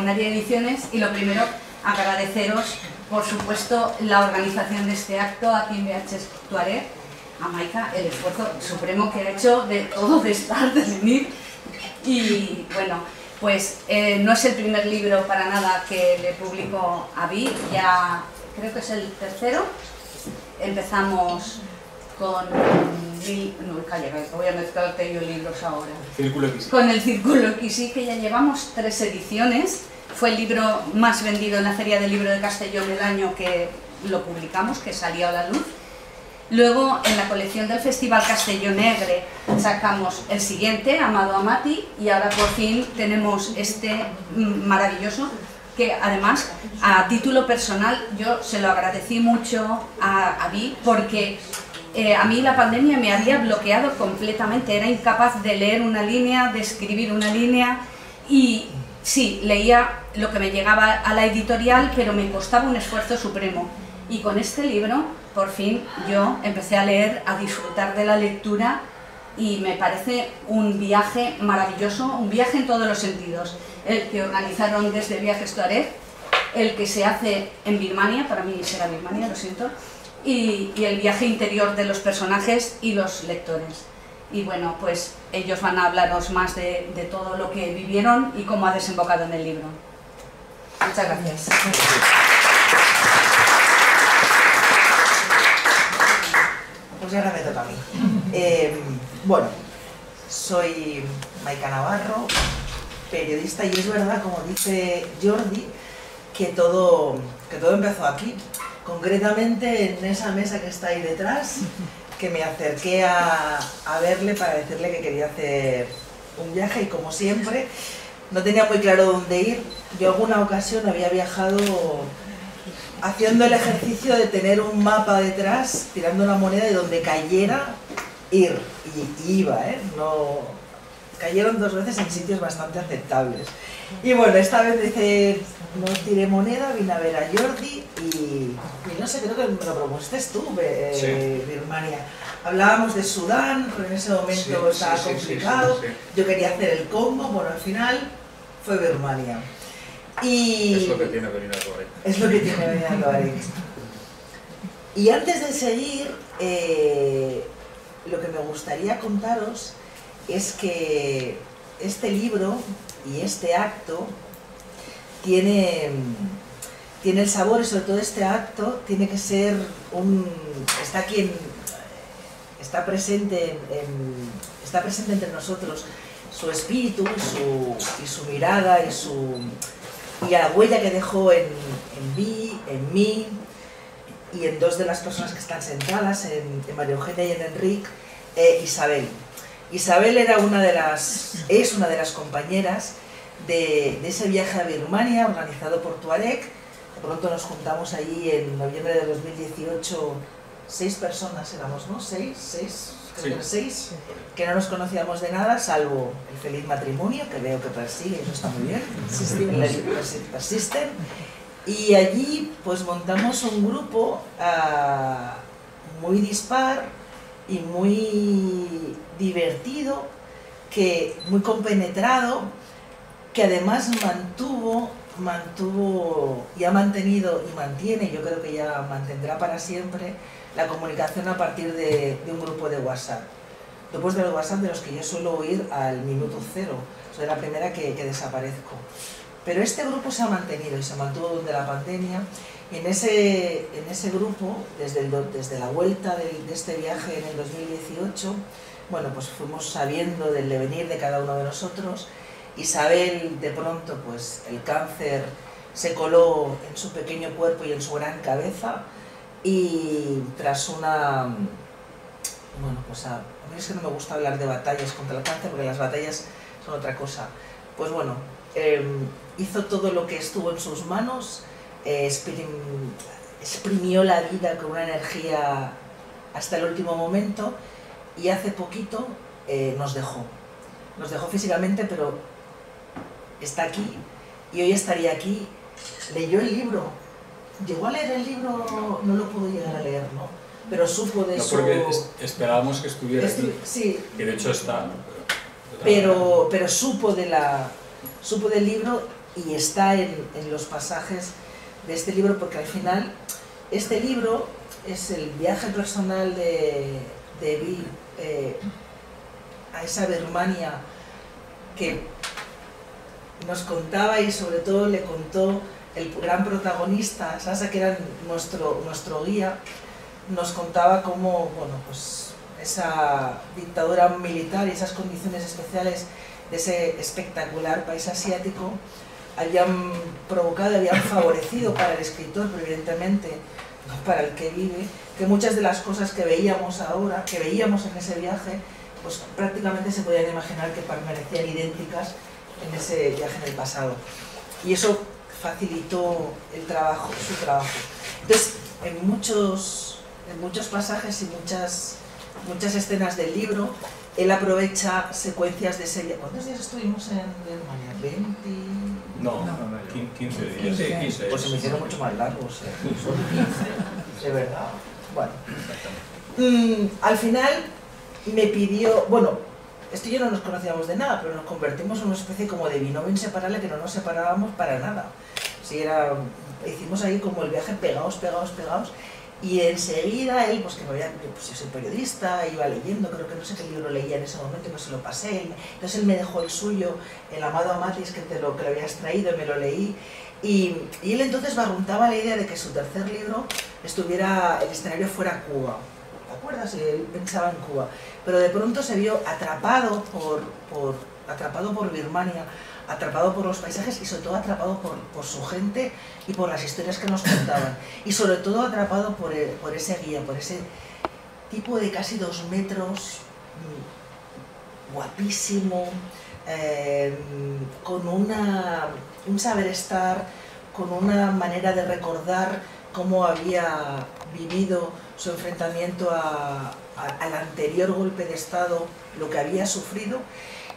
Lunaria Ediciones, y lo primero, agradeceros, por supuesto, la organización de este acto aquí en VH Tuareg, a Maika, el esfuerzo supremo que ha hecho de todo, de estar, de venir. Y bueno, pues no es el primer libro para nada que le publico a Vi, ya creo que es el tercero. Empezamos con no, calla, voy a mezclarte yo libros ahora. Círculo XY. Con el Círculo XY, que ya llevamos 3 ediciones. Fue el libro más vendido en la Feria del Libro de Castellón el año que lo publicamos, que salió a la luz. Luego, en la colección del Festival Castellonegre, sacamos el siguiente, Amado Amati, y ahora por fin tenemos este maravilloso, que además, a título personal, yo se lo agradecí mucho a Vi, porque a mí la pandemia me había bloqueado completamente, era incapaz de leer una línea, de escribir una línea, y sí, leía lo que me llegaba a la editorial, pero me costaba un esfuerzo supremo. Y con este libro, por fin, yo empecé a leer, a disfrutar de la lectura, y me parece un viaje maravilloso, un viaje en todos los sentidos. El que organizaron desde Viajes Tuareg, el que se hace en Birmania, para mí será Birmania, lo siento, y el viaje interior de los personajes y los lectores. Y bueno, pues ellos van a hablaros más de todo lo que vivieron y cómo ha desembocado en el libro. Muchas gracias. Pues ahora me toca a mí. Bueno, soy Maika Navarro, periodista, y es verdad, como dice Jordi, que todo empezó aquí, concretamente en esa mesa que está ahí detrás, que me acerqué a verle para decirle que quería hacer un viaje, y como siempre no tenía muy claro dónde ir. Yo alguna ocasión había viajado haciendo el ejercicio de tener un mapa detrás, tirando una moneda y donde cayera, ir, y iba, no, cayeron 2 veces en sitios bastante aceptables. Y bueno, esta vez dice, no tiré moneda, vine a ver a Jordi y no sé, creo que me lo propusiste tú, Sí. Birmania. Hablábamos de Sudán, pero en ese momento estaba complicado, yo quería hacer el Congo, bueno, al final fue Birmania. Y es lo que tiene venir a Tuareg. Es lo que tiene venir a Tuareg. Y antes de seguir, lo que me gustaría contaros es que este libro y este acto tiene el sabor, y sobre todo este acto tiene que ser está presente entre nosotros su espíritu y su mirada y la huella que dejó en Vi, en mí y en 2 de las personas que están sentadas, en María Eugenia y en Enric, Isabel. Isabel es una de las compañeras de ese viaje a Birmania organizado por Tuareg. De pronto nos juntamos allí en noviembre de 2018, 6 personas éramos, ¿no? 6, creo que 6, que no nos conocíamos de nada, salvo el feliz matrimonio, que veo que persigue, eso está muy bien, persisten. Y allí pues montamos un grupo muy dispar y muy divertido, muy compenetrado, que además mantuvo y ha mantenido y mantiene, yo creo que ya mantendrá para siempre, la comunicación a partir de un grupo de WhatsApp. Grupos de WhatsApp de los que yo suelo oír al minuto 0, soy la primera que desaparezco. Pero este grupo se ha mantenido y se mantuvo durante la pandemia, y en ese grupo, desde la vuelta de este viaje en el 2018, bueno, pues fuimos sabiendo del devenir de cada uno de nosotros. Isabel, de pronto, pues el cáncer se coló en su pequeño cuerpo y en su gran cabeza, y tras una... Bueno, pues a mí es que no me gusta hablar de batallas contra el cáncer, porque las batallas son otra cosa. Pues bueno, hizo todo lo que estuvo en sus manos, exprimió la vida con una energía hasta el último momento, y hace poquito nos dejó físicamente, pero está aquí, y hoy estaría aquí. Leyó el libro, llegó a leer el libro, no lo pudo llegar a leer, ¿no? Pero supo de eso. No, porque esperábamos que estuviera aquí, sí, que de hecho está. Pero supo del libro, y está en los pasajes de este libro, porque al final este libro es el viaje personal de Bill a esa Birmania que nos contaba, y sobre todo le contó el gran protagonista, Sasa, que era nuestro guía. Nos contaba cómo, bueno, pues esa dictadura militar y esas condiciones especiales de ese espectacular país asiático habían provocado, habían favorecido para el escritor, pero evidentemente no para el que vive, que muchas de las cosas que veíamos ahora, que veíamos en ese viaje, pues prácticamente se podían imaginar que permanecían idénticas en ese viaje en el pasado. Y eso facilitó el trabajo, su trabajo. Entonces, en muchos pasajes y muchas escenas del libro, él aprovecha secuencias de ese viaje. ¿Cuántos días estuvimos en Birmania? ¿20? No, 15 días. Sí, 15. Pues se me hicieron mucho más largos. Son 15, de verdad. Bueno. Al final me pidió, bueno, esto y yo no nos conocíamos de nada, pero nos convertimos en una especie como de binomio inseparable, que no nos separábamos para nada. Sí, hicimos ahí como el viaje pegados, y enseguida él, pues que me había, pues yo soy periodista, iba leyendo, creo que no sé qué libro leía en ese momento, pues se lo pasé, entonces él me dejó el suyo, el Amado Amatis, que lo habías traído, y me lo leí, y él entonces barruntaba la idea de que su tercer libro el escenario fuera Cuba. ¿Te acuerdas? Él pensaba en Cuba, pero de pronto se vio atrapado por Birmania, atrapado por los paisajes y sobre todo atrapado por su gente y por las historias que nos contaban, y sobre todo atrapado por ese guía, por ese tipo de casi 2 metros, guapísimo, con un saber estar, con una manera de recordar cómo había vivido su enfrentamiento al anterior golpe de Estado, lo que había sufrido.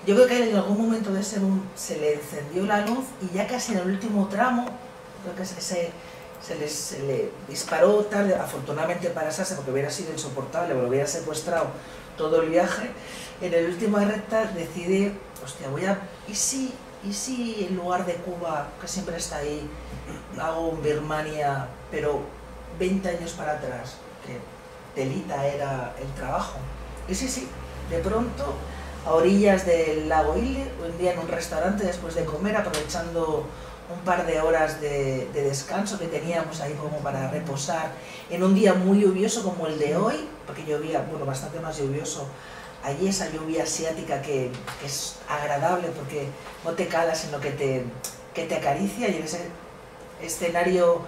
Yo creo que en algún momento de ese boom se le encendió la luz, y ya casi en el último tramo, creo que se le disparó tarde, afortunadamente para Sasa, porque hubiera sido insoportable, lo hubiera secuestrado todo el viaje. En el último recta decide, hostia, ¿y si en lugar de Cuba, que siempre está ahí, hago un Birmania, pero 20 años para atrás, que telita era el trabajo? Y sí, de pronto, a orillas del lago Ile, un día en un restaurante después de comer, aprovechando un par de horas de descanso que teníamos ahí como para reposar, en un día muy lluvioso como el de hoy, porque llovía, bueno, bastante más lluvioso allí, esa lluvia asiática que es agradable porque no te cala, sino que te acaricia, y en ese escenario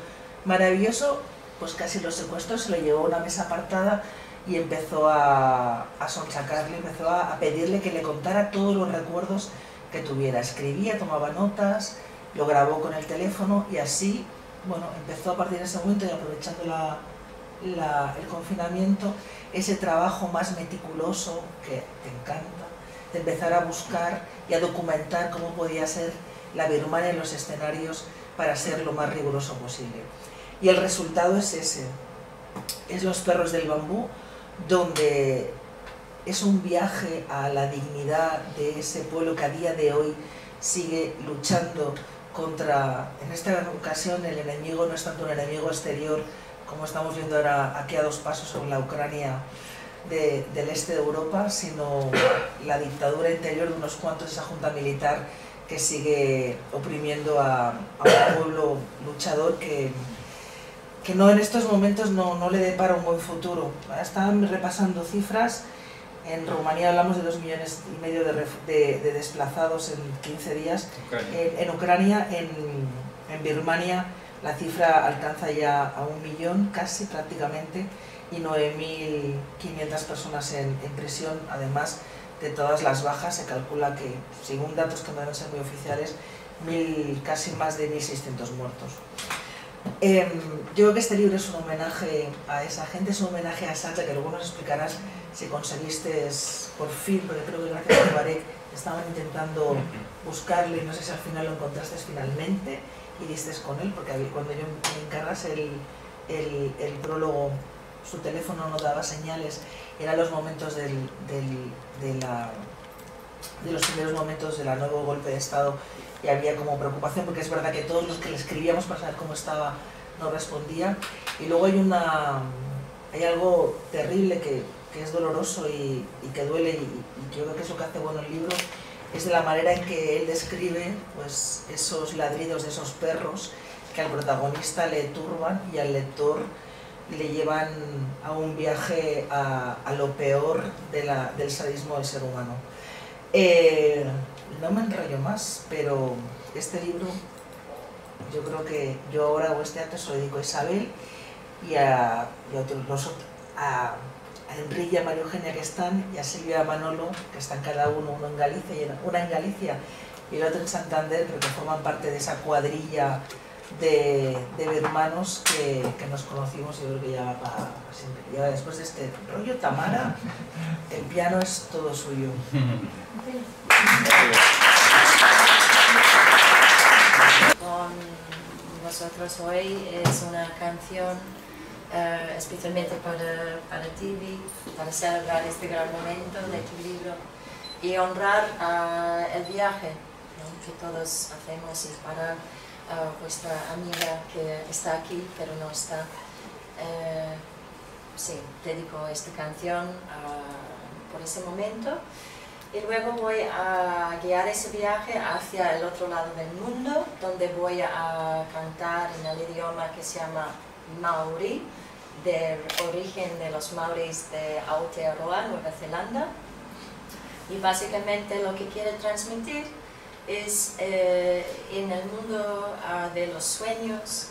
maravilloso, pues casi lo secuestró, se lo llevó a una mesa apartada y empezó a sonsacarle, empezó a pedirle que le contara todos los recuerdos que tuviera. Escribía, tomaba notas, lo grabó con el teléfono, y así, bueno, empezó a partir de ese momento, y aprovechando el confinamiento, ese trabajo más meticuloso que te encanta, de empezar a buscar y a documentar cómo podía ser la Birmania en los escenarios para ser lo más riguroso posible. Y el resultado es ese, es Los perros del bambú, donde es un viaje a la dignidad de ese pueblo que a día de hoy sigue luchando contra, en esta ocasión el enemigo no es tanto un enemigo exterior, como estamos viendo ahora aquí a 2 pasos sobre la Ucrania del este de Europa, sino la dictadura interior de unos cuantos, esa junta militar que sigue oprimiendo a un pueblo luchador que no, en estos momentos no le depara un buen futuro. Estaban repasando cifras. En Rumanía hablamos de 2,5 millones de desplazados en 15 días. En Ucrania, en Birmania, la cifra alcanza ya a 1 millón, casi prácticamente, y 9.500 personas en prisión, además de todas las bajas. Se calcula que, según datos que no deben ser muy oficiales, casi más de 1.600 muertos. Yo creo que este libro es un homenaje a esa gente, es un homenaje a Sasha, que luego nos explicarás si conseguiste por fin, porque creo que gracias a Barek estaban intentando buscarle, y no sé si al final lo encontraste finalmente y diste con él, porque cuando yo me encargas el prólogo, su teléfono no daba señales, eran los momentos de de los primeros momentos del nuevo golpe de Estado y había como preocupación, porque es verdad que todos los que le escribíamos para saber cómo estaba no respondían. Y luego hay algo terrible que es doloroso y que duele, y yo creo que es lo que hace bueno el libro, es de la manera en que él describe pues, esos ladridos de esos perros que al protagonista le turban y al lector le llevan a un viaje a lo peor del sadismo del ser humano. No me enrollo más, pero este libro, yo creo que yo ahora hago este acto, se lo dedico a Isabel y a Enrique y a María Eugenia, que están, y a Silvia y a Manolo, que están cada uno en Galicia, una en Galicia y el otro en Santander, pero que forman parte de esa cuadrilla de hermanos que nos conocimos, y yo creo que ya va para siempre. Y ahora, después de este rollo, Tamara, el piano es todo suyo. Con vosotros hoy es una canción especialmente para ti, para celebrar este gran momento de tu libro y honrar el viaje, ¿no?, que todos hacemos, y para vuestra amiga que está aquí pero no está. Sí, dedico esta canción por ese momento, y luego voy a guiar ese viaje hacia el otro lado del mundo, donde voy a cantar en el idioma que se llama Maori, del origen de los maoris de Aotearoa, Nueva Zelanda. Y básicamente lo que quiere transmitir es en el mundo de los sueños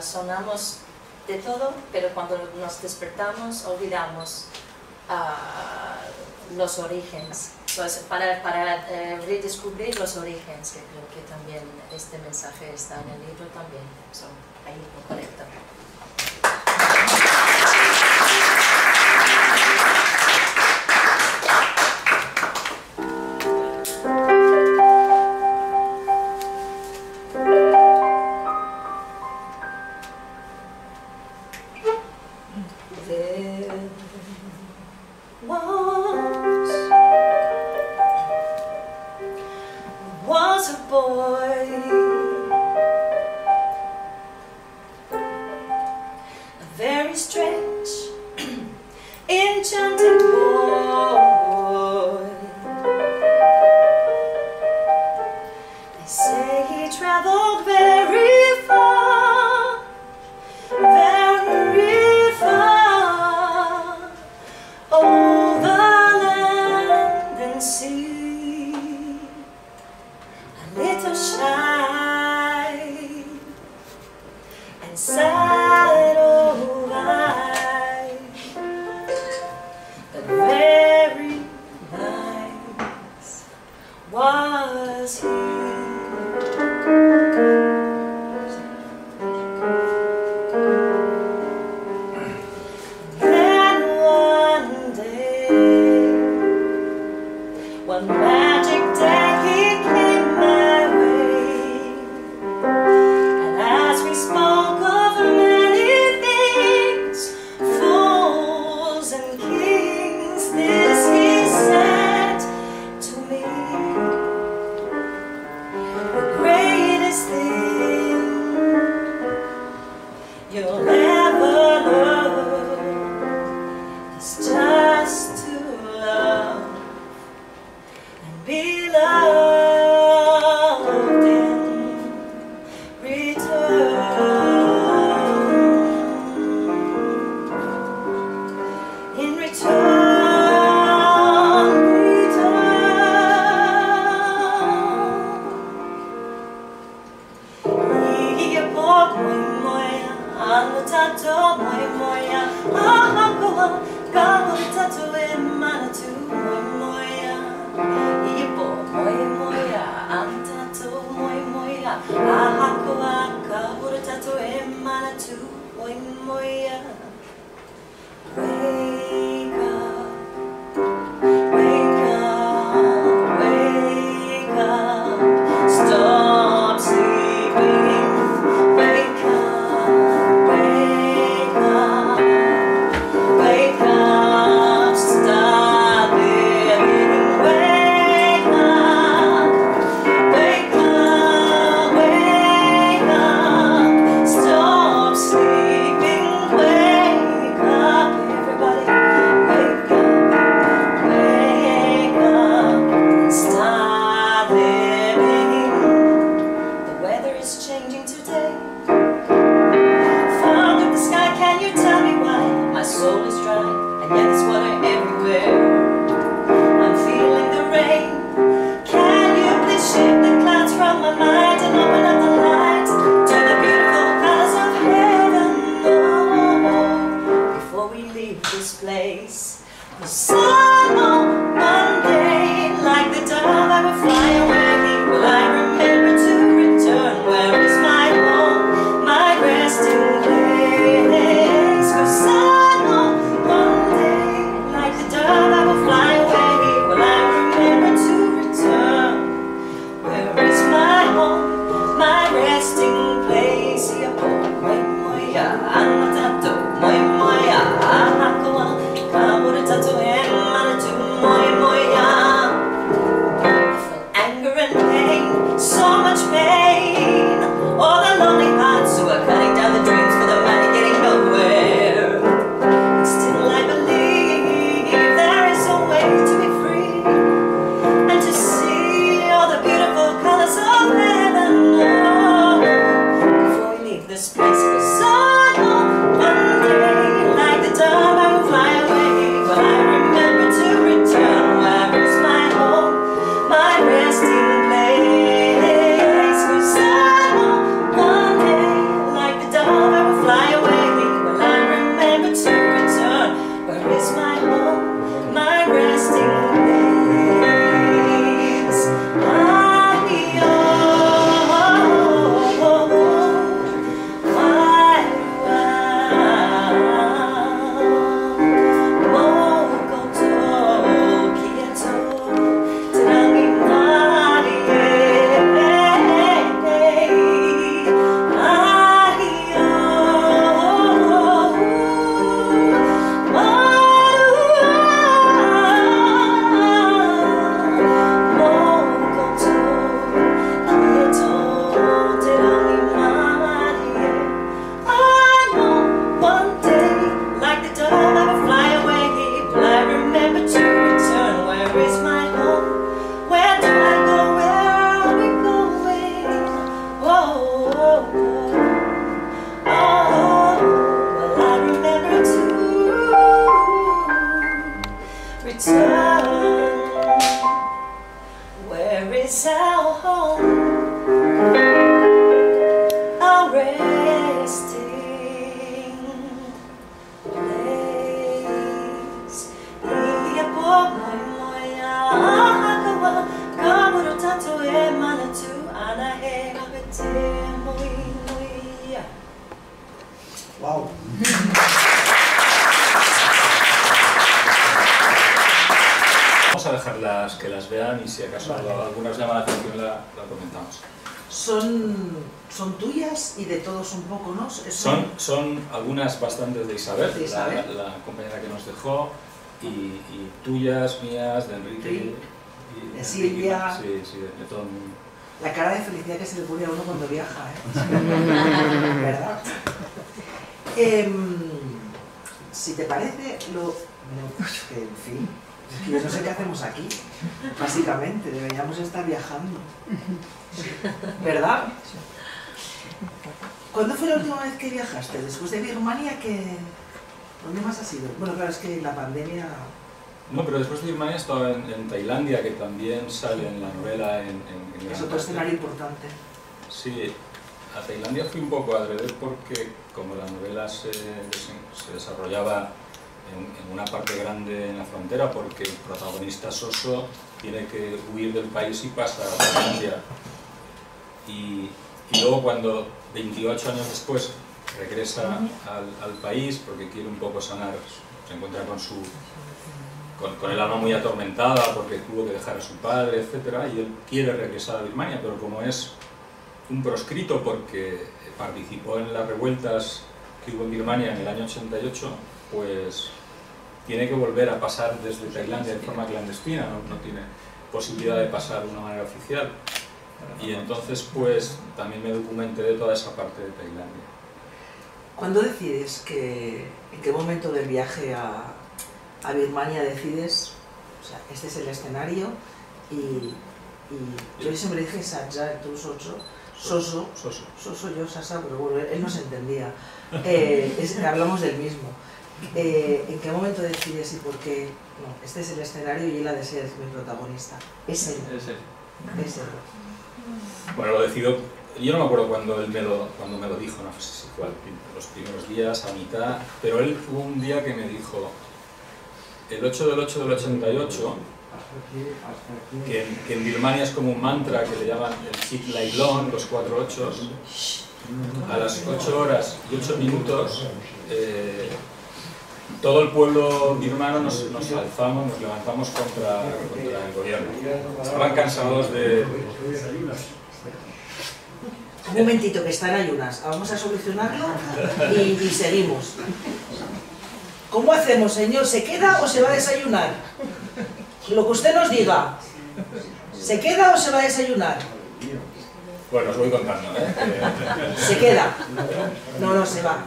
sonamos de todo, pero cuando nos despertamos olvidamos los orígenes. Entonces, para redescubrir los orígenes, que creo que también este mensaje está en el libro también, ahí lo correcto. Was a boy, a very strange, enchanted boy. They say he traveled very far, over land and sea. A little shy and sad of eye, but very nice was he. Then one day, one magic day, he came my way, and as we spoke of many things, fools and kings, this he said to me: the greatest thing you'll ever love is just to love and be loved. is our home, our resting place. Ia po moi moia akawa kamuro tatu e manatu ana he akate moi moia. Wow. Vamos a dejarlas que las vean y si acaso algunas llaman la atención la comentamos. Son tuyas y de todos un poco, ¿no? Son algunas bastantes de Isabel, la compañera que nos dejó, y tuyas, mías, de Enrique, sí. De Silvia. Sí, de todo el mundo. La cara de felicidad que se le pone a uno cuando viaja, ¿verdad? Si te parece, en fin, yo no sé qué hacemos aquí, básicamente, deberíamos estar viajando, ¿verdad? ¿Cuándo fue la última vez que viajaste? Después de Birmania, ¿dónde más has ido? Bueno, claro, es que la pandemia... No, pero después de Birmania he estado en Tailandia, que también sale en la novela en es otro escenario importante. Sí, a Tailandia fui un poco adrede porque como la novela se desarrollaba en una parte grande en la frontera, porque el protagonista Soso tiene que huir del país y pasa a Tailandia. Y luego cuando 28 años después regresa al país porque quiere un poco sanar, se encuentra con el alma muy atormentada porque tuvo que dejar a su padre, etc. Y él quiere regresar a Birmania, pero como es un proscrito porque participó en las revueltas que hubo en Birmania en el año 88, pues tiene que volver a pasar desde Tailandia de forma clandestina, no tiene posibilidad de pasar de una manera oficial. Y entonces pues también me documenté de toda esa parte de Tailandia. ¿Cuándo decides en qué momento del viaje a Birmania decides, o sea, este es el escenario y yo siempre dije Satya, tú Soso, yo Sasa, pero bueno, él no se entendía, hablamos del mismo. ¿En qué momento decides y por qué? No, este es el escenario y él ha de ser mi protagonista. Es él. Bueno, lo decido, yo no me acuerdo cuando me lo dijo, no sé si fue los primeros días, a mitad, pero él hubo un día que me dijo, el 8 del 8 del 88, que en Birmania es como un mantra que le llaman el Chit Lailon, los 4 ochos, a las 8 horas y 8 minutos, todo el pueblo birmano nos alzamos, nos levantamos contra el gobierno. Estaban cansados de... Un momentito, que está en ayunas. Vamos a solucionarlo y seguimos. ¿Cómo hacemos, señor? ¿Se queda o se va a desayunar? Lo que usted nos diga. ¿Se queda o se va a desayunar? Bueno, os voy contando, ¿Se queda? No, se va.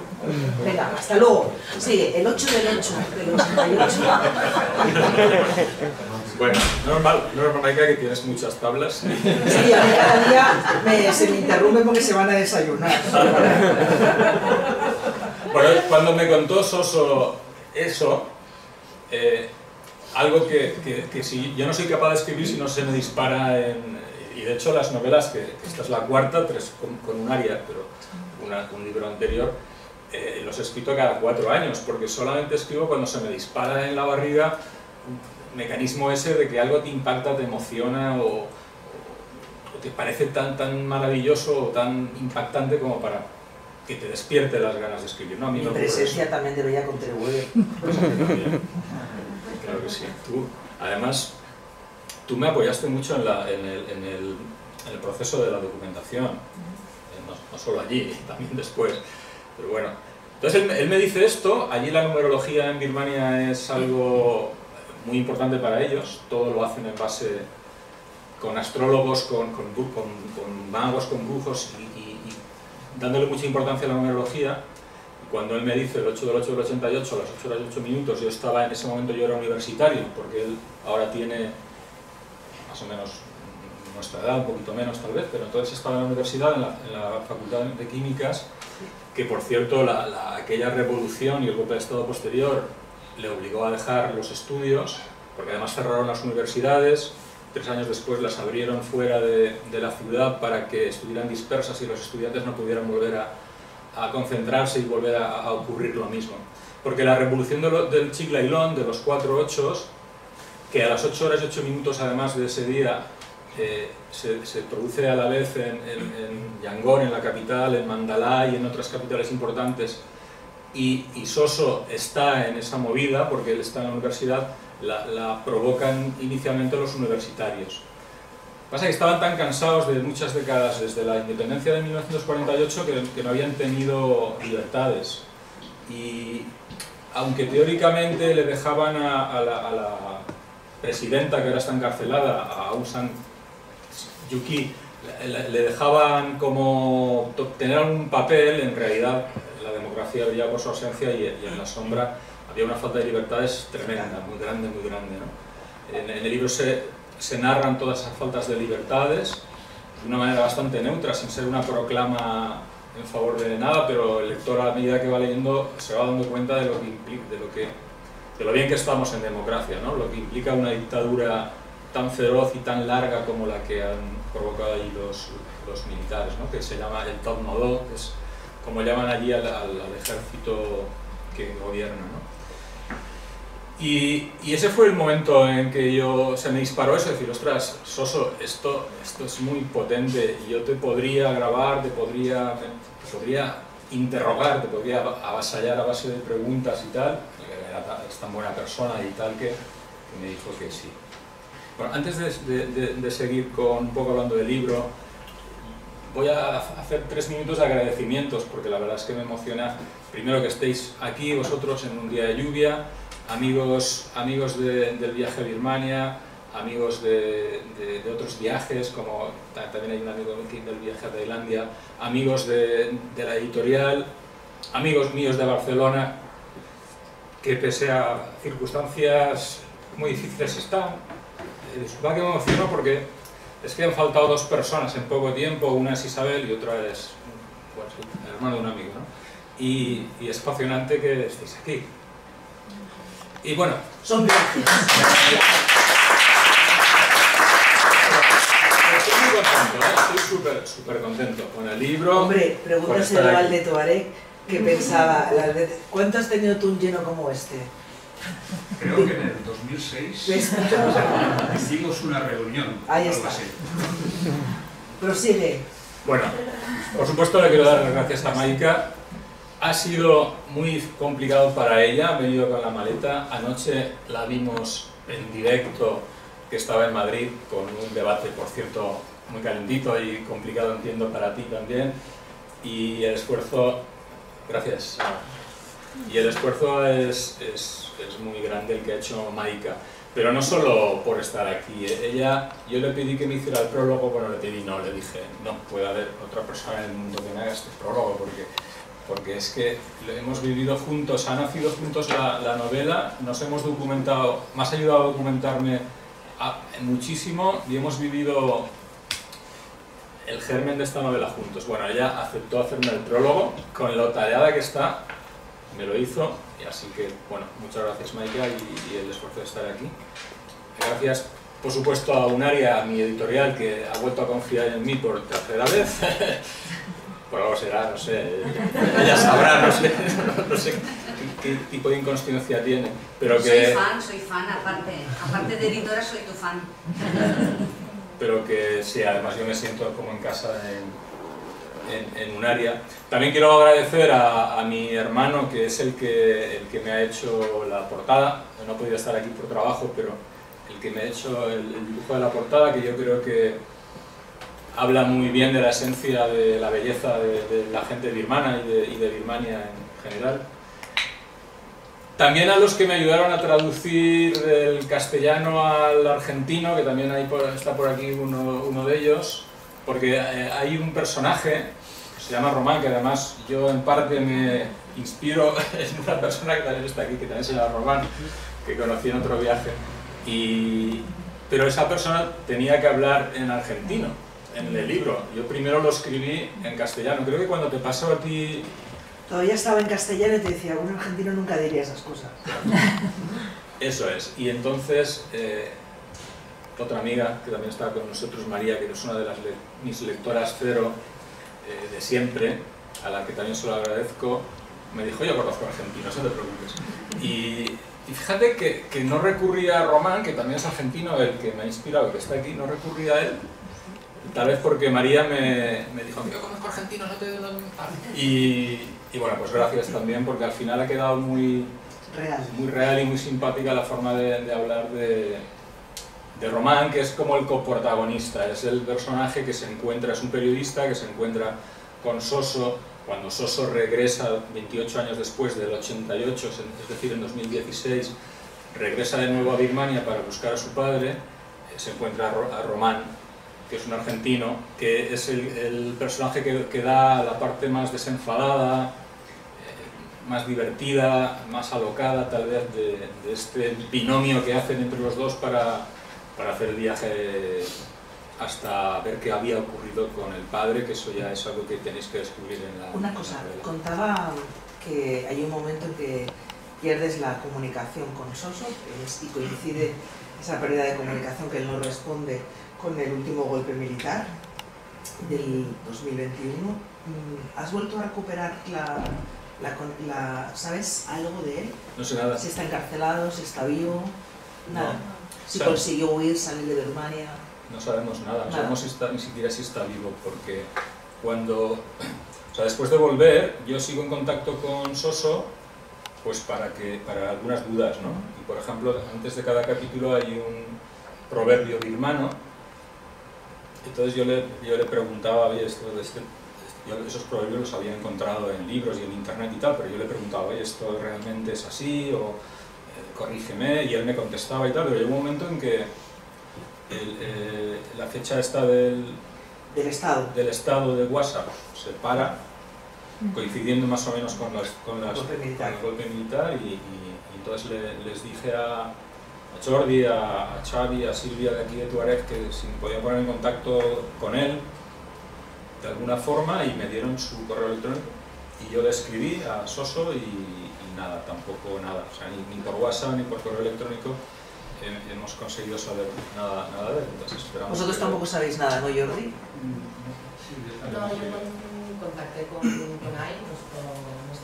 Venga, hasta luego. Sigue, el 8 del 8 del 88. Bueno, normal, que tienes muchas tablas. Sí, a mí cada día se me interrumpe porque se van a desayunar. Bueno, cuando me contó Soso eso, algo que si yo no soy capaz de escribir si no se me dispara y de hecho las novelas, que esta es la cuarta, 3 con un área, pero un libro anterior, los he escrito cada 4 años, porque solamente escribo cuando se me dispara en la barriga un mecanismo ese de que algo te impacta, te emociona o te parece tan maravilloso o tan impactante como para que te despierte las ganas de escribir. ¿No? A mí Mi presencia también debería contribuir. Pues a mí también. Claro que sí. Además, tú me apoyaste mucho en el proceso de la documentación, no solo allí, también después. Pero bueno, entonces él me dice esto, allí la numerología en Birmania es algo muy importante para ellos, todo lo hacen en base con astrólogos, con magos, con brujos y dándole mucha importancia a la numerología. Y cuando él me dice el 8 del 8 del 88, a las 8 horas y 8 minutos, yo estaba en ese momento, yo era universitario, porque él ahora tiene más o menos nuestra edad, un poquito menos tal vez, pero entonces estaba en la universidad, en la Facultad de Químicas, que por cierto aquella revolución y el golpe de estado posterior le obligó a dejar los estudios, porque además cerraron las universidades 3 años después las abrieron fuera de la ciudad para que estuvieran dispersas y los estudiantes no pudieran volver a concentrarse y volver a ocurrir lo mismo. Porque la revolución del Chiclaylón, de los 4 ochos, que a las 8 horas y 8 minutos además de ese día se produce a la vez en Yangon, en la capital, en Mandalay y en otras capitales importantes, y Soso está en esa movida porque él está en la universidad, la provocan inicialmente los universitarios. Pasa que estaban tan cansados de muchas décadas, desde la independencia de 1948, que no habían tenido libertades. Y aunque teóricamente le dejaban a la presidenta, que ahora está encarcelada, a Aung San Suu Kyi, le dejaban como tener algún papel, en realidad la democracia brillaba por su ausencia y en la sombra había una falta de libertades tremenda, muy grande, ¿no? En el libro se narran todas esas faltas de libertades de una manera bastante neutra, sin ser una proclama en favor de nada, pero el lector, a medida que va leyendo, se va dando cuenta de lo que implica, de lo bien que estamos en democracia, ¿no? Lo que implica una dictadura tan feroz y tan larga como la que han provocado ahí los militares, ¿no? Que se llama el Top Modó, que es como llaman allí al ejército que gobierna, ¿no? Y ese fue el momento en que se me disparó eso, decir, ostras, Soso, esto es muy potente, y yo te podría grabar, te podría interrogar, te podría avasallar a base de preguntas y tal. Es tan buena persona y tal que me dijo que sí. Bueno, antes de seguir un poco hablando del libro, voy a hacer 3 minutos de agradecimientos, porque la verdad es que me emociona, primero, que estéis aquí vosotros en un día de lluvia, amigos del viaje a Birmania, amigos de otros viajes, como también hay un amigo del viaje a Tailandia, amigos de la editorial, amigos míos de Barcelona, que pese a circunstancias muy difíciles están. Disculpa que me emociono porque es que han faltado 2 personas en poco tiempo, una es Isabel y otra es el hermano de un amigo, ¿no? Y es apasionante que estéis aquí. Y bueno, son gracias. Estoy muy contento, estoy súper contento con el libro. Hombre, pregúntaselo al de Tuareg, que pensaba, ¿cuánto has tenido tú un lleno como este? Creo que en el 2006 hicimos una reunión. Ahí está. Prosigue. Bueno, por supuesto le quiero dar las gracias a Maika. Ha sido muy complicado para ella, ha venido con la maleta. Anoche la vimos en directo, que estaba en Madrid, con un debate, por cierto, muy calentito y complicado, entiendo, para ti también. Y el esfuerzo... Gracias. Y el esfuerzo es muy grande el que ha hecho Maika. Pero no solo por estar aquí. Yo le pedí que me hiciera el prólogo, bueno, le dije, no puede haber otra persona en el mundo que me haga este prólogo, porque es que lo hemos vivido juntos, ha nacido juntos la novela, nos hemos documentado, me has ayudado a documentarme muchísimo y hemos vivido el germen de esta novela juntos. Bueno, ella aceptó hacerme el prólogo, con lo tallada que está, me lo hizo, y así que, bueno, muchas gracias Maika y el esfuerzo de estar aquí. Gracias, por supuesto, a Unaria, a mi editorial, que ha vuelto a confiar en mí por 3ª vez. Por algo será, no sé, ella sabrá, no sé qué tipo de inconsciencia tiene, pero que... Soy fan, aparte de editora soy tu fan. Pero que sí, además yo me siento como en casa en Unaria. También quiero agradecer a mi hermano, que es el que me ha hecho la portada. No he podido estar aquí por trabajo, pero el que me ha hecho el dibujo de la portada, que yo creo que habla muy bien de la esencia de la belleza de la gente birmana y de Birmania en general. También a los que me ayudaron a traducir del castellano al argentino, que también está por aquí uno de ellos, porque hay un personaje que se llama Román, que además yo en parte me inspiro en una persona que también está aquí, que también se llama Román, que conocí en otro viaje, pero esa persona tenía que hablar en argentino en el libro. Yo primero lo escribí en castellano. Creo que cuando te pasó a ti... Todavía estaba en castellano y te decía, un argentino nunca diría esas cosas. Eso es. Y entonces, otra amiga que también estaba con nosotros, María, que es una de mis lectoras cero de siempre, a la que también se lo agradezco, me dijo: yo conozco argentinos, no te preocupes. Y fíjate que no recurrí a Román, que también es argentino, el que me ha inspirado, que está aquí, no recurrí a él, tal vez porque María me dijo: yo conozco argentinos, no te doy nada. Y bueno, pues gracias también, porque al final ha quedado muy real y muy simpática la forma de hablar de Román, que es como el coprotagonista, es el personaje que se encuentra, es un periodista que se encuentra con Soso, cuando Soso regresa 28 años después del 88, es decir, en 2016, regresa de nuevo a Birmania para buscar a su padre, se encuentra a Román, que es un argentino, que es el personaje que da la parte más desenfadada, más divertida, más alocada tal vez de este binomio que hacen entre los dos para hacer el viaje hasta ver qué había ocurrido con el padre, que eso ya es algo que tenéis que descubrir en la... Una cosa, contaba que hay un momento en que pierdes la comunicación con Soso y coincide esa pérdida de comunicación, que él no responde, con el último golpe militar del 2021. ¿Has vuelto a recuperar ¿sabes algo de él? No sé nada. Si está encarcelado, si está vivo, nada. No. Si consiguió huir, salir de Birmania. No sabemos nada, no sabemos ni siquiera si está vivo, porque después de volver, yo sigo en contacto con Soso, pues para algunas dudas, ¿no? Y por ejemplo, antes de cada capítulo hay un proverbio birmano, entonces yo le preguntaba: oye, yo esos proverbios los había encontrado en libros y en internet y tal, pero yo le preguntaba: oye, ¿esto realmente es así? O corrígeme, y él me contestaba y tal, pero llegó un momento en que la fecha esta del estado de WhatsApp se para, coincidiendo más o menos con el golpe militar, y entonces les dije a Jordi, a Xavi, a Silvia de aquí de Tuareg, que si me podía poner en contacto con él de alguna forma, y me dieron su correo electrónico, y yo le escribí a Soso y nada, tampoco nada, o sea, ni por WhatsApp ni por correo electrónico hemos conseguido saber nada de él. Entonces esperamos. Vosotros tampoco sabéis nada, ¿no, Jordi? No, yo contacté con AI, nuestro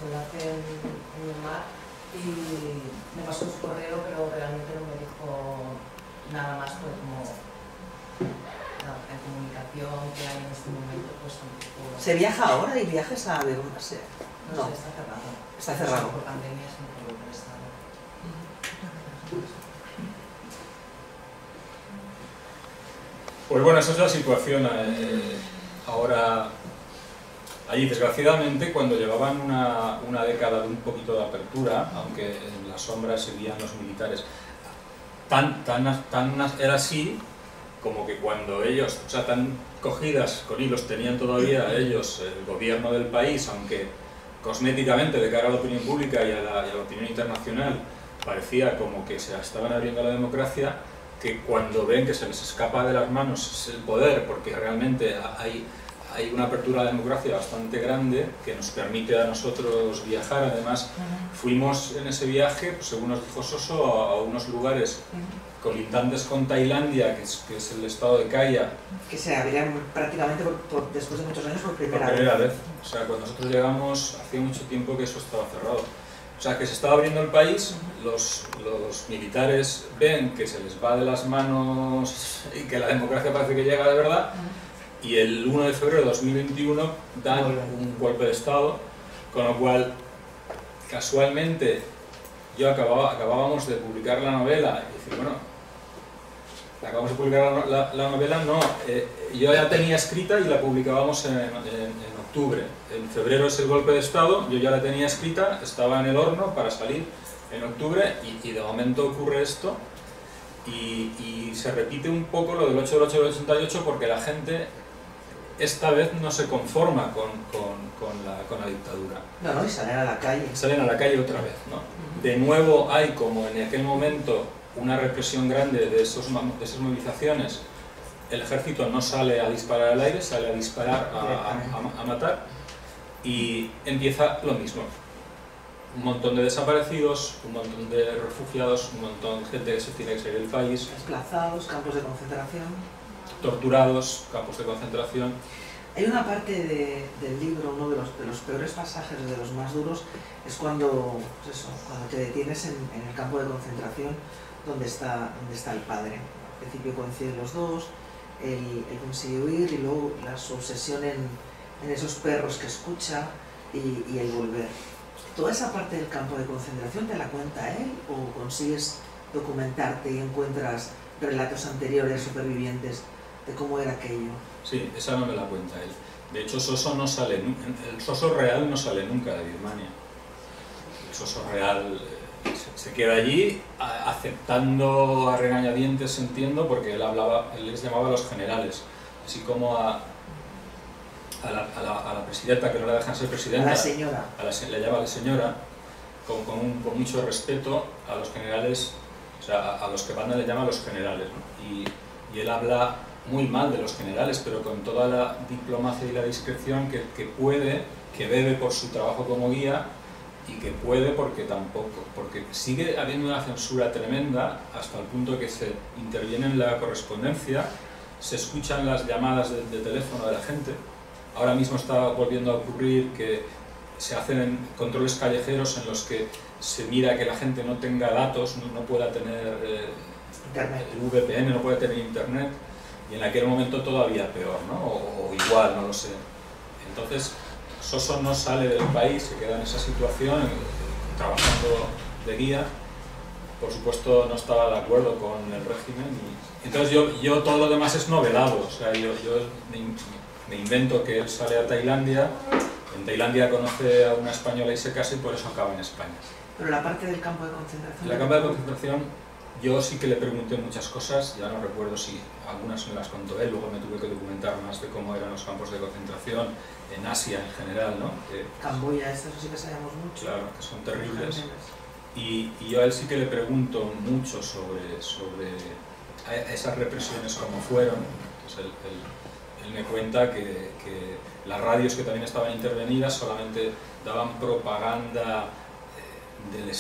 enlace en el mar, y me pasó su correo, pero realmente no me dijo nada más, porque como la comunicación que hay en este momento, pues tampoco... ¿Se viaja ahora? ¿Hay viajes a Birmania? No, sé, está cerrado. Está cerrado. Por pandemia es un poco prestado. Pues bueno, esa es la situación ahora allí. Desgraciadamente, cuando llevaban una década de un poquito de apertura, aunque en las sombras seguían los militares, era así como que cuando ellos, o sea, tan cogidas con hilos tenían todavía ellos el gobierno del país, aunque cosméticamente de cara a la opinión pública y a la opinión internacional parecía como que se estaban abriendo a la democracia, que cuando ven que se les escapa de las manos el poder, porque realmente hay una apertura a la democracia bastante grande que nos permite a nosotros viajar. Además, fuimos en ese viaje, pues, según nos dijo Soso, a unos lugares colindantes con Tailandia, que es el estado de Kaya. Que se abrían prácticamente después de muchos años por primera vez. O sea, cuando nosotros llegamos, hacía mucho tiempo que eso estaba cerrado. O sea, que se estaba abriendo el país, los militares ven que se les va de las manos y que la democracia parece que llega de verdad, y el 1 de febrero de 2021 dan un golpe de Estado, con lo cual, casualmente, acabábamos de publicar la novela, y decir, bueno, acabamos de publicar la novela, no, yo ya tenía escrita y la publicábamos en octubre. En febrero es el golpe de Estado, yo ya la tenía escrita, estaba en el horno para salir en octubre, y de momento ocurre esto, y se repite un poco lo del 8 del 8 del 88, porque la gente esta vez no se conforma con la dictadura. No, y salen a la calle. Salen a la calle otra vez, ¿no? De nuevo hay, como en aquel momento, una represión grande de esas movilizaciones. El ejército no sale a disparar al aire, sale a disparar, a matar, y empieza lo mismo. un montón de desaparecidos, un montón de refugiados, un montón de gente que se tiene que salir del país. Desplazados, campos de concentración. Torturados, campos de concentración. Hay una parte del libro, uno de los peores pasajes, de los más duros, es cuando, pues eso, cuando te detienes en el campo de concentración donde está el padre. Al principio coinciden los dos, él consigue huir y luego su obsesión en esos perros que escucha y el volver. ¿Toda esa parte del campo de concentración te la cuenta él o consigues documentarte y encuentras relatos anteriores, supervivientes, de cómo era aquello? Sí, esa no me la cuenta él. De hecho, Soso no sale, el Soso real no sale nunca de Birmania. El Soso real se queda allí aceptando a regañadientes, entiendo, porque él les llamaba a los generales, así como a la presidenta, que no la dejan ser presidenta. A la señora. Le llama a la señora, con mucho respeto a los generales, o sea, a los que mandan le llama a los generales, ¿no? Y él habla muy mal de los generales, pero con toda la diplomacia y la discreción que puede, que bebe por su trabajo como guía y que puede porque sigue habiendo una censura tremenda hasta el punto que se interviene en la correspondencia, se escuchan las llamadas de teléfono de la gente. Ahora mismo está volviendo a ocurrir que se hacen controles callejeros en los que se mira que la gente no tenga datos, no pueda tener el VPN, no puede tener internet. Y en aquel momento todavía peor, ¿no? O igual, no lo sé. Entonces, Soso no sale del país, se queda en esa situación, trabajando de guía. Por supuesto, no estaba de acuerdo con el régimen. Entonces, yo todo lo demás es novelado. O sea, yo me invento que él sale a Tailandia, en Tailandia conoce a una española y se casa y por eso acaba en España. Pero la parte del campo de concentración... En la campo de concentración... Yo sí que le pregunté muchas cosas, ya no recuerdo si algunas me las contó él, luego me tuve que documentar más de cómo eran los campos de concentración en Asia en general, ¿no? Camboya, eso sí que sabemos mucho. Claro, que son terribles. Y yo a él sí que le pregunto mucho sobre esas represiones, cómo fueron. Entonces él me cuenta que las radios que también estaban intervenidas solamente daban propaganda del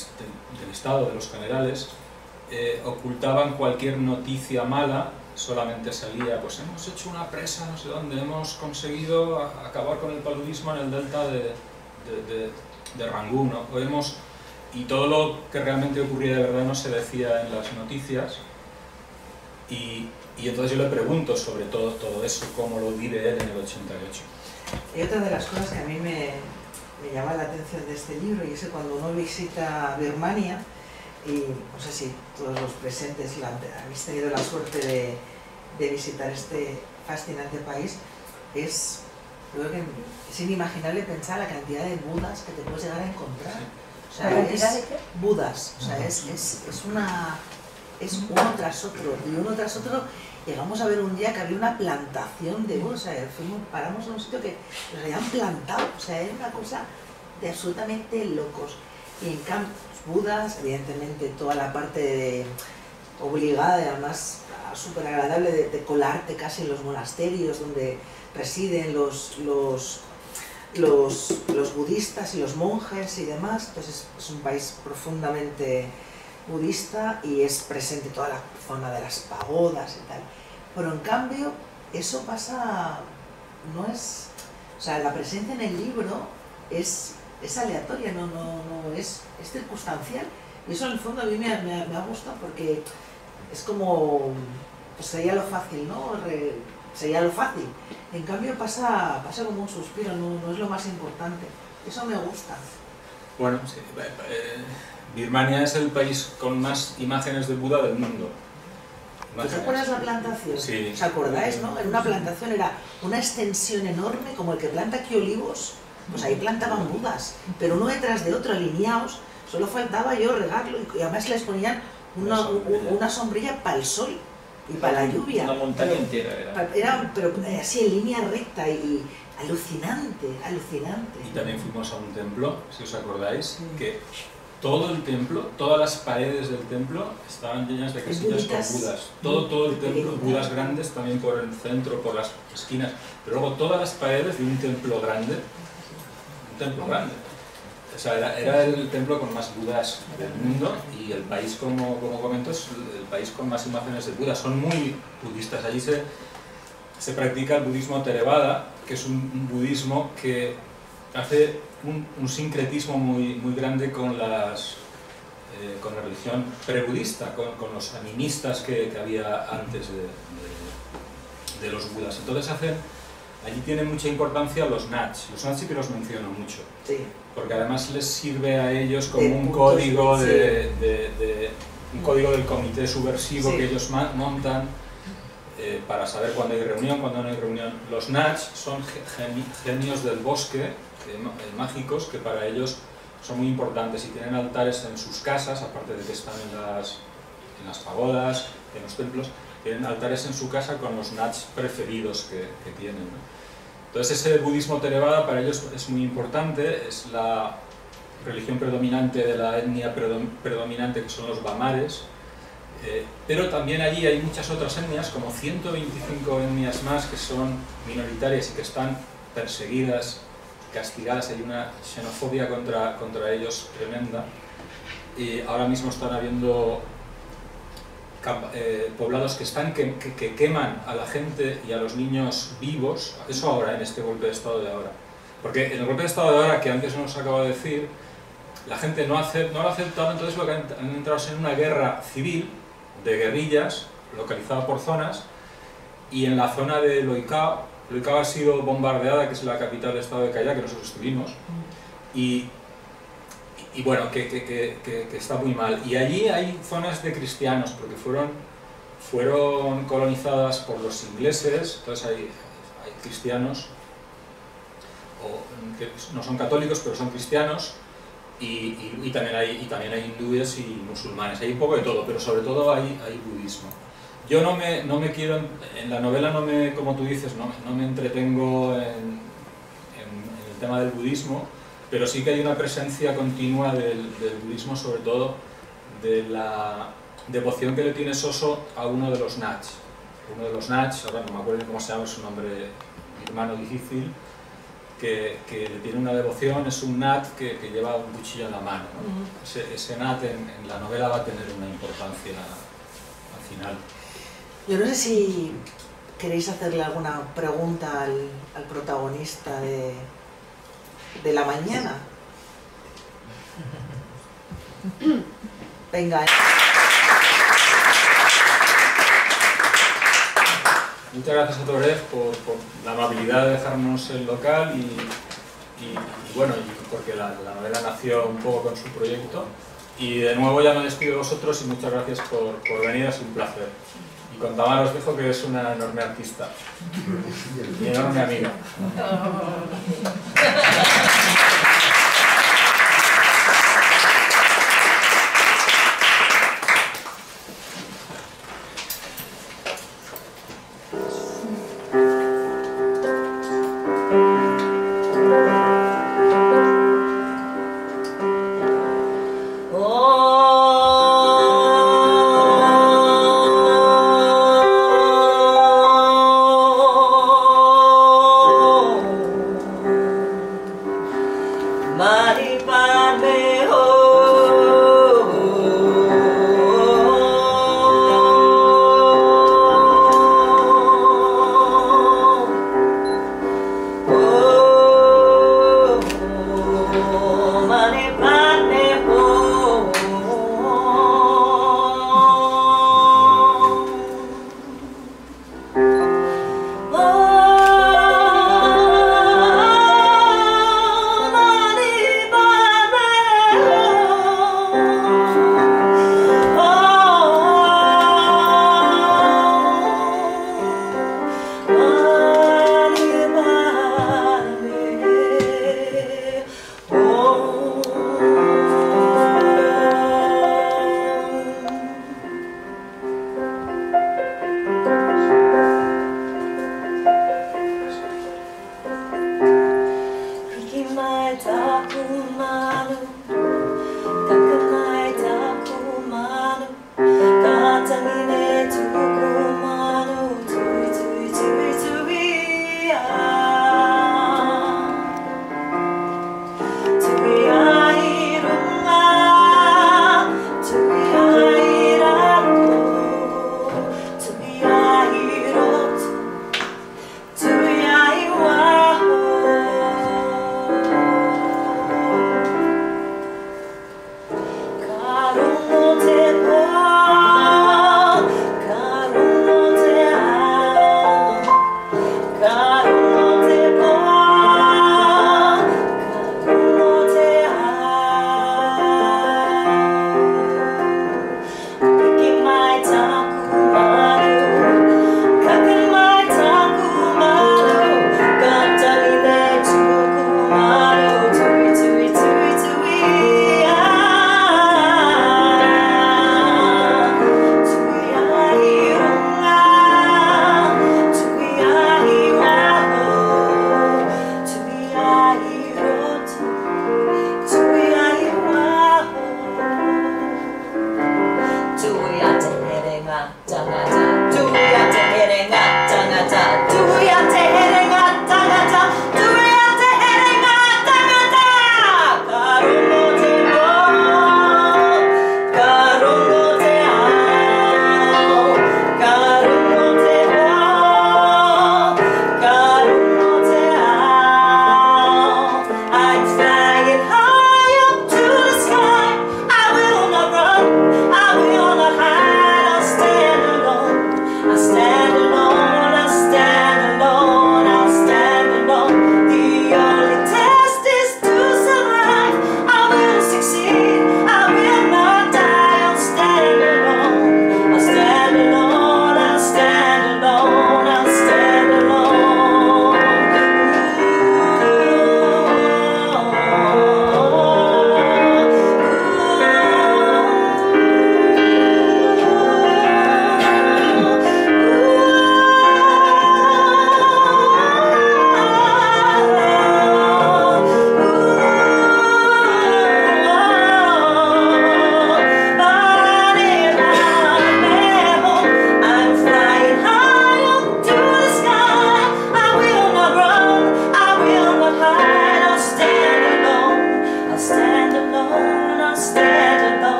Estado, de los generales. Ocultaban cualquier noticia mala, solamente salía, pues hemos hecho una presa no sé dónde, hemos conseguido acabar con el paludismo en el delta de Rangún, ¿no? Y todo lo que realmente ocurría de verdad no se decía en las noticias, y entonces yo le pregunto sobre todo eso, cómo lo vive él en el 88. Y otra de las cosas que a mí me llama la atención de este libro, y es que cuando uno visita Birmania, y no sé si todos los presentes habéis tenido la suerte de visitar este fascinante país, creo que es inimaginable pensar la cantidad de budas que te puedes llegar a encontrar. O sea, budas, o sea, es uno tras otro, y uno tras otro. Llegamos a ver un día que había una plantación de budas, o sea, paramos en un sitio que los habían plantado, o sea, era una cosa de absolutamente locos. Y en cambio, budas, evidentemente toda la parte obligada y además súper agradable de colarte casi en los monasterios donde residen los budistas y los monjes y demás. Entonces es un país profundamente budista y es presente toda la zona de las pagodas y tal. Pero en cambio eso pasa, no es, o sea, la presencia en el libro es aleatoria, no es circunstancial, y eso en el fondo a mí me ha gustado porque es como, pues sería lo fácil, ¿no? Sería lo fácil. En cambio pasa como un suspiro, no es lo más importante. Eso me gusta. Bueno, sí, Birmania es el país con más imágenes de Buda del mundo. ¿Te acuerdas la plantación? Sí. ¿Os acordáis, no? En una plantación era una extensión enorme, como el que planta aquí olivos. Pues ahí plantaban budas, pero uno detrás de otro, alineados, solo faltaba yo regarlo y además les ponían una sombrilla para el sol y para la lluvia. Una montaña entera era. Pero así en línea recta y alucinante. Y también fuimos a un templo, si os acordáis, que todo el templo, todas las paredes del templo estaban llenas de casillas con budas. Todo el templo, budas grandes también por el centro, por las esquinas, pero luego todas las paredes de un templo grande, O sea, era el templo con más Budas del mundo, y el país, como comento, es el país con más imágenes de Buda. Son muy budistas. Allí se practica el budismo Theravada, que es un budismo que hace un sincretismo muy grande con la religión pre-budista, con los animistas que había antes de los Budas. Entonces allí tienen mucha importancia los Nats. Los Nats sí que los menciono mucho, sí, porque además les sirve a ellos como un código un código del comité subversivo, sí, que ellos montan para saber cuándo hay reunión, cuándo no hay reunión. Los Nats son genios del bosque, mágicos, que para ellos son muy importantes, y tienen altares en sus casas, aparte de que están en las pagodas, en los templos. Tienen altares en su casa con los Nats preferidos que tienen, ¿no? Entonces ese budismo Theravada para ellos es muy importante, es la religión predominante de la etnia predominante, que son los Bamares, pero también allí hay muchas otras etnias, como 125 etnias más, que son minoritarias y que están perseguidas, castigadas. Hay una xenofobia contra ellos tremenda, y ahora mismo están habiendo poblados que queman a la gente y a los niños vivos. Eso ahora, en este golpe de estado de ahora, porque en el golpe de estado de ahora, que antes nos acabo de decir, la gente no lo ha aceptado. Entonces lo que han entrado es en una guerra civil de guerrillas localizada por zonas, y en la zona de Loicao ha sido bombardeada, que es la capital del estado de Callao, que nosotros estuvimos, y bueno, que está muy mal. Y allí hay zonas de cristianos, porque fueron colonizadas por los ingleses. Entonces hay cristianos, que no son católicos, pero son cristianos, y también hay hindúes y musulmanes. Hay un poco de todo, pero sobre todo hay budismo. Yo no me quiero, en la novela como tú dices, no me entretengo en el tema del budismo, pero sí que hay una presencia continua del budismo, sobre todo de la devoción que le tiene Soso a uno de los Nats. Uno de los Nats, ahora no me acuerdo cómo se llama, es un nombre birmano difícil, que le tiene una devoción. Es un Nat que lleva un cuchillo en la mano, ¿no? Ese Nat en la novela va a tener una importancia al final. Yo no sé si queréis hacerle alguna pregunta al protagonista de la mañana. Venga. Muchas gracias a Torev por la amabilidad de dejarnos el local, y bueno, porque la novela nació un poco con su proyecto. Y de nuevo ya me despido de vosotros, y muchas gracias por venir, ha sido un placer. Y con Tamara os dejo, que es una enorme artista y enorme amiga.